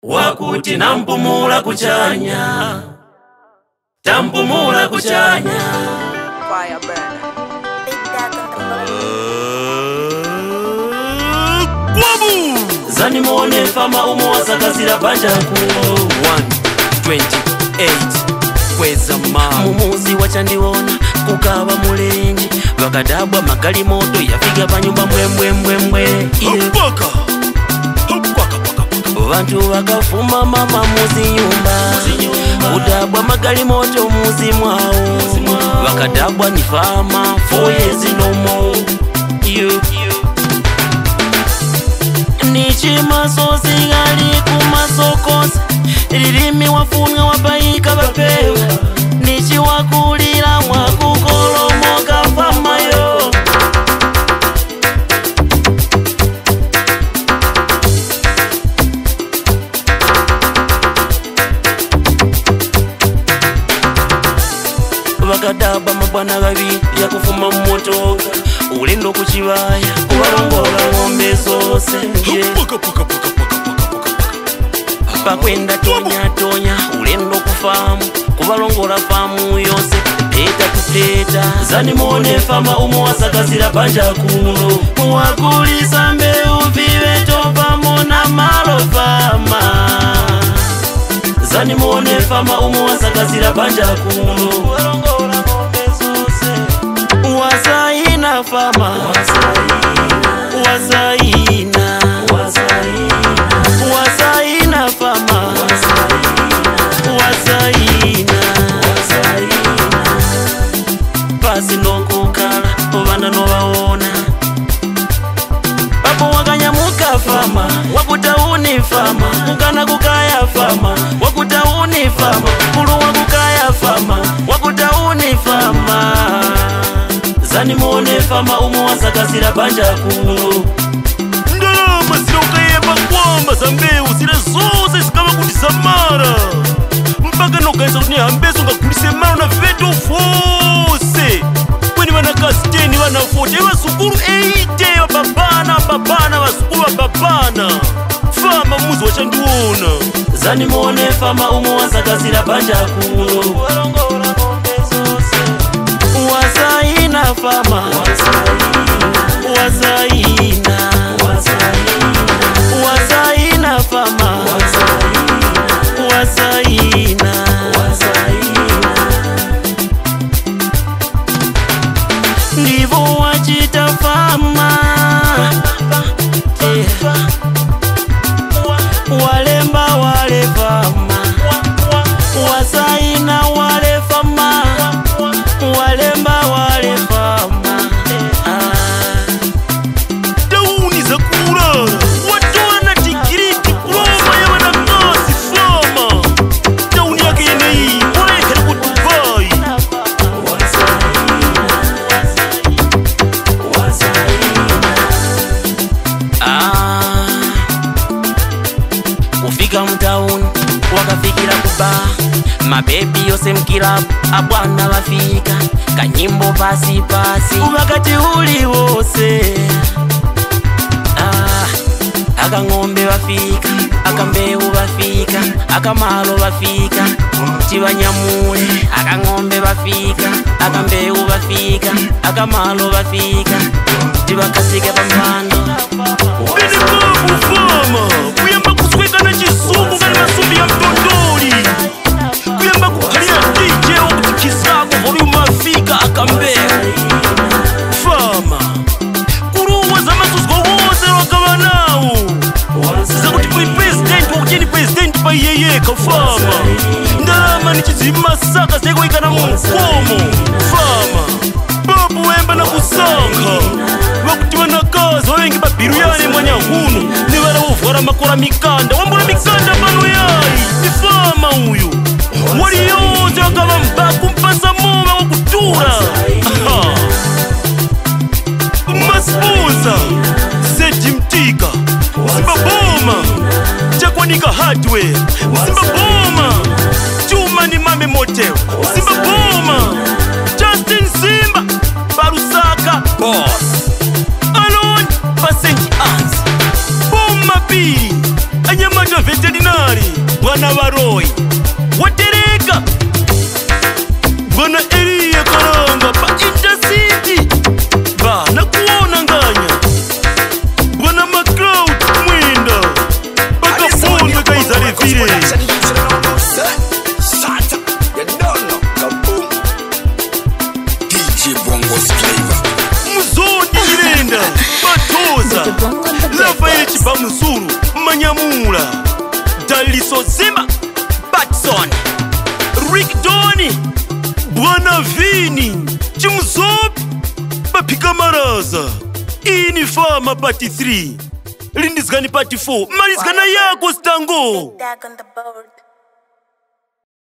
Wakuti nampumula kuchanya, tampumula kuchanya. Fire burner. Big Dad Kwabu Zani mwone fama umuwasa kazira banja kuo 128 kweza maa mumuzi wachandiwona kukaba mulenji wakadabwa magali moto yafiga panyumba mbwe Hupaka Vantu wakafuma mama muzi nyumba udabwa magali moto muzi mwao wakadabwa ni fama 4 years no more Nichi masozi gali kumasokosi lilimi wafunga wapaika bapewa Nichi wakulila mwakukolomoka fama yo Wakadaba mabwana babi ya kufuma mmotoka ulendo kuchibaya kubalongola ngombe zose Pakwenda tonya ulendo kufamu kubalongola famu yose peta kupeta Zani mwone fama umuwasa kazira banja kuno Mwakulisa mbeu vive topa mona malo fama Zani mwone fama umuwasa kazira banja kuno Wazaina fama Wazaina fama Wazaina Pasi nokukala obana nobaona Papo wakanyamuka fama wakutauni fama Kukana kukaya fama wakutauni fama Kulu wakukaya fama wakutauni fama Zani mwone fama umuwasa kazira banja kuno Ndalama zilokayemba kwamba zambeu zile zose zikaba kudisamara Mpaka nokaisa kuti hambeso ngakulise maro na veto fose Kweni wana kasiteni wana 40 Wasukuru 80 wababana wasukuru wababana Fama muzi wachandiwona Zani mwone fama umuwasa kazira banja kuno Wazaina fama Wazaina fama Wazaina Ndivo wachita fama Walemba wale fama Wazaina wale fama Walemba wale fama Dauni za kurara Watoa na digiri diploma ya wanakasi fama Dauni yake yene hii Wale karibu Dubai Kufika mtauni wakafikira kuba mabebi yose mkilabu abwana wafika kanyimbo pasi wakati uli wose akang'ombe wafika akambeu wafika akamalo wafika chibanyamule akang'ombe wafika akambeu wafika akamalo wafika chibakasike pambando Bini babu fama Kuyamba kusweka na chisumu Gani masumbi ya mtondori Kuyamba kukalia DJ Wakutikisako volume afika akambeu Fama Kuruwa za masusgo wose wakawa nao Za kuti kui president Wakujeni president pa yeye kafama Ndalama ni chizima saka Seko ikana mkomo Fama Babu wemba na kusanga Wakuti wanakaza wengi babiru yane mwanya hunu Ni wala ufwara makora mikanda Wambura mikanda bano yai Ni fama uyu Wali yote wakawa mbaku mpasa moma wakutura Maspuza Zedi mtika Simba Boma Chakwanika hardware Simba Boma Chuma ni mame motel Simba Boma Justin Simba Barusaka Boss Alone Passenger Ans Boma B Anyama Mganga veterinari Bwana Baroi Watereka Bwana Elia Karanga pa Intercity Bana kuona nganya Bwana McCloud Mwinda Baka Fonda Kaizari Vile Muzodi Irenda Batoza Rafael Chibamuzuru Manyamula Daliso Zima Batson Rick Doni Bwana Vini Chimuzop Papika Maraza Ini Fama Party 3 Lindizgani Party 4 Marizgana yako Stango Big Dag on the board.